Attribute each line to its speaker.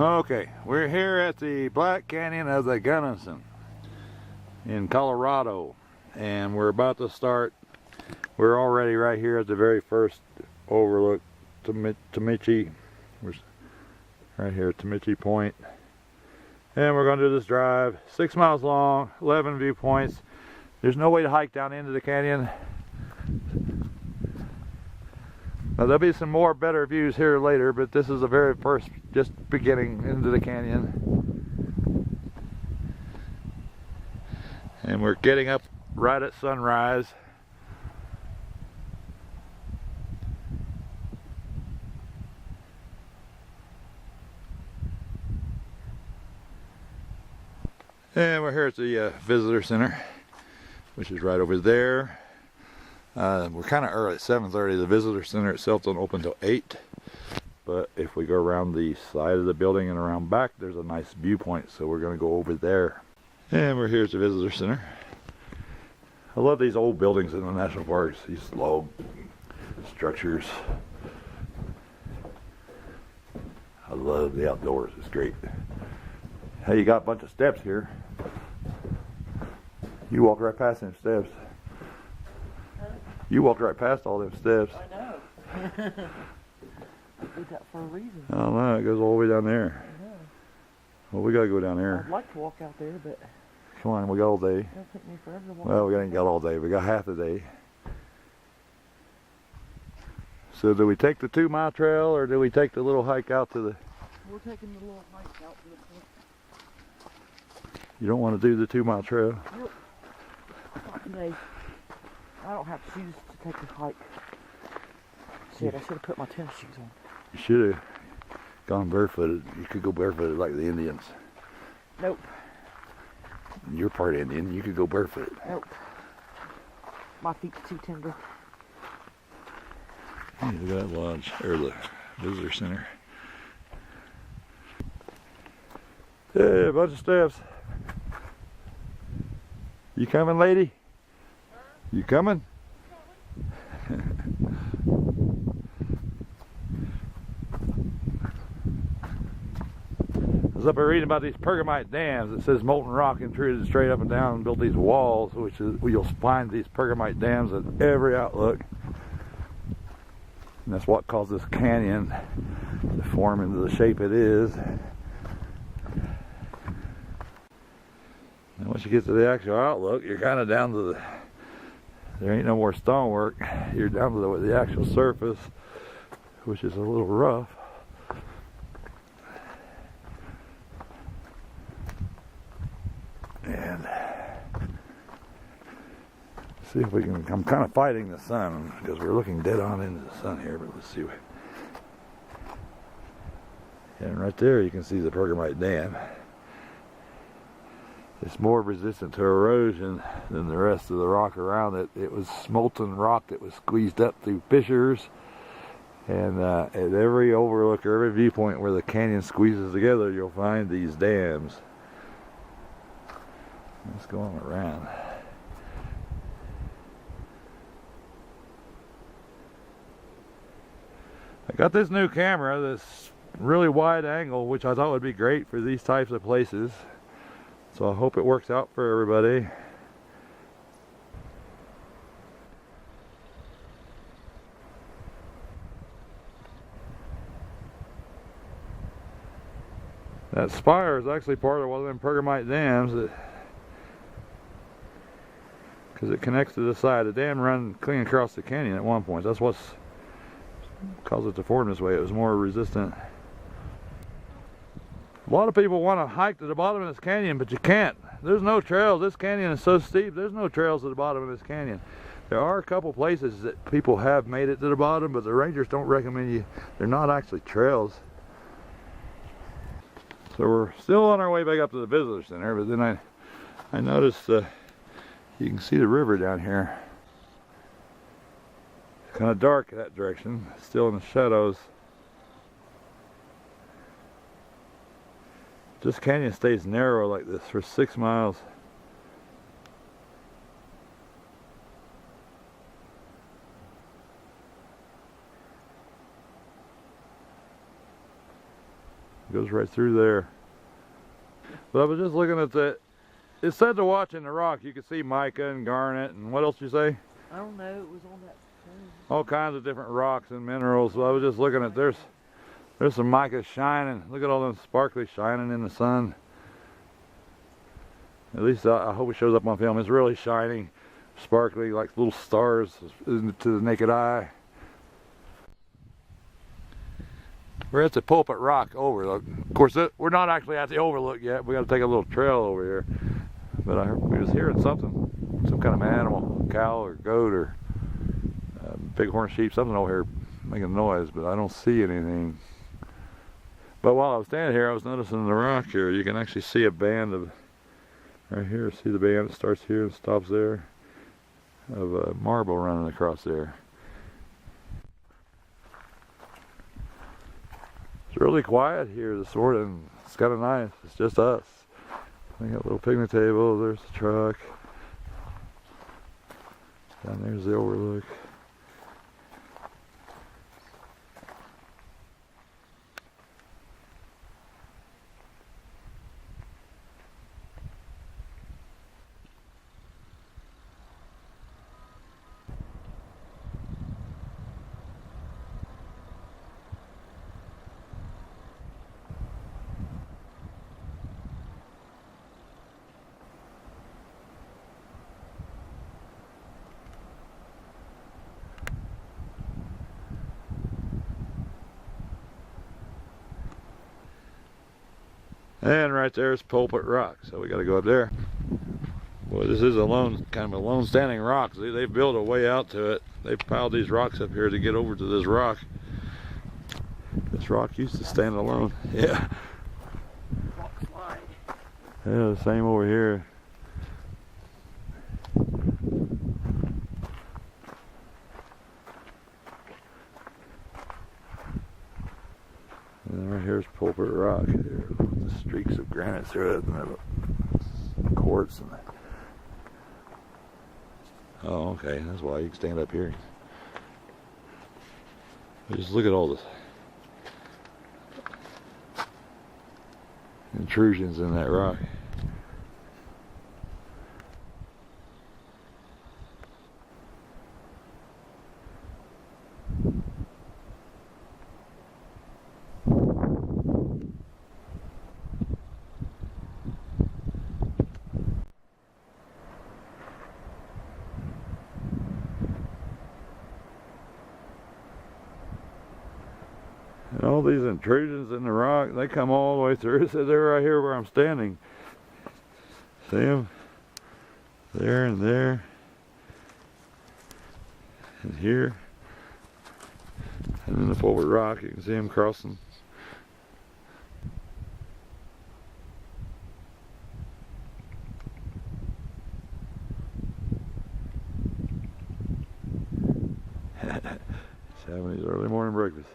Speaker 1: Okay, we're here at the Black Canyon of the Gunnison in Colorado, and we're about to start. We're already right here at the very first overlook, Tamichi. We're right here at Tamichi Point, and we're going to do this drive, 6 miles long, 11 viewpoints. There's no way to hike down into the canyon. Now there'll be some more better views here later, but this is the very first, just beginning into the canyon. And we're getting up right at sunrise. And we're here at the visitor center, which is right over there. We're kind of early at 7:30. The visitor center itself don't open till 8. But if we go around the side of the building and around back, there's a nice viewpoint. So we're going to go over there. And we're here at the visitor center. I love these old buildings in the national parks. These log structures. I love the outdoors. It's great. Hey, you got a bunch of steps here. You walked right past them steps. You walked right past all them steps.
Speaker 2: I know. I did that for a reason.
Speaker 1: I don't know, it goes all the way down there.
Speaker 2: I know.
Speaker 1: Well, we gotta go down there.
Speaker 2: I'd like to walk out there, but
Speaker 1: Come on, we got all day.
Speaker 2: it'll take me forever to walk.
Speaker 1: Well, we ain't got all day. We got half the day. So do we take the 2 mile trail, or do we take the little hike out to the...
Speaker 2: We're taking the little hike out to the point.
Speaker 1: You don't want to do the 2 mile trail?
Speaker 2: Nope. Not today. I don't have shoes to take the hike. Shit, I should have put my tennis shoes on.
Speaker 1: You should have gone barefooted. You could go barefooted like the Indians.
Speaker 2: Nope.
Speaker 1: You're part Indian. You could go barefooted.
Speaker 2: Nope. My feet's too tender.
Speaker 1: Hey, look at that lodge, or the visitor center. Hey, a bunch of steps. You coming, lady? You coming? I was up there reading about these pergamite dams. It says molten rock intruded straight up and down and built these walls, which is, you'll find these pergamite dams at every outlook. And that's what caused this canyon to form into the shape it is. And once you get to the actual outlook, you're kind of down to the... There ain't no more stonework. You're down to the actual surface, which is a little rough. And see if we can. I'm kind of fighting the sun because we're looking dead on into the sun here. But let's see. And right there, you can see the pergamite dam. It's more resistant to erosion than the rest of the rock around it. It was molten rock that was squeezed up through fissures. And at every overlook or every viewpoint where the canyon squeezes together, you'll find these dams. Let's go on around. I got this new camera, this really wide angle, which I thought would be great for these types of places. So I hope it works out for everybody. That spire is actually part of one of them pergamite dams because it connects to the side. The dam run clean across the canyon at one point. That's what's caused it to form this way. It was more resistant. A lot of people want to hike to the bottom of this canyon, but you can't. There's no trails. This canyon is so steep, there's no trails at the bottom of this canyon. There are a couple places that people have made it to the bottom, but the rangers don't recommend you. They're not actually trails. So we're still on our way back up to the visitor center, but then I noticed you can see the river down here. It's kind of dark in that direction, still in the shadows. This canyon stays narrow like this for 6 miles. goes right through there. But I was just looking at that. It said to watch in the rock. You could see mica and garnet and what else you say?
Speaker 2: I don't know. It was on that thing.
Speaker 1: All kinds of different rocks and minerals. So I was just looking at there's some mica shining. Look at all them sparkly shining in the sun. At least I hope it shows up on film. It's really shining, sparkly, like little stars to the naked eye. We're at the Pulpit Rock Overlook. Of course, we're not actually at the overlook yet. We got to take a little trail over here. But we was hearing something, some kind of animal, cow or goat or bighorn sheep, something over here making noise, but I don't see anything. But while I was standing here, I was noticing the rock here. You can actually see a band of, right here, see the band that starts here and stops there, of marble running across there. It's really quiet here this morning, and it's kind of nice. It's just us. We got a little picnic table, there's the truck. Down there's the overlook. And right there's Pulpit Rock, so we got to go up there. Boy, this is kind of a lone standing rock. See, they've built a way out to it. They piled these rocks up here to get over to this rock. This rock used to stand alone. Yeah. Yeah, the same over here. And right here's Pulpit Rock. There, the streaks of granite through it, and the quartz. And oh, okay, that's why you can stand up here. Just look at all this intrusions in that rock. And all these intrusions in the rock, they come all the way through. So they're right here where I'm standing. See them? There and there. And here. And then the Pulpit Rock, you can see them crossing. He's having his early morning breakfast.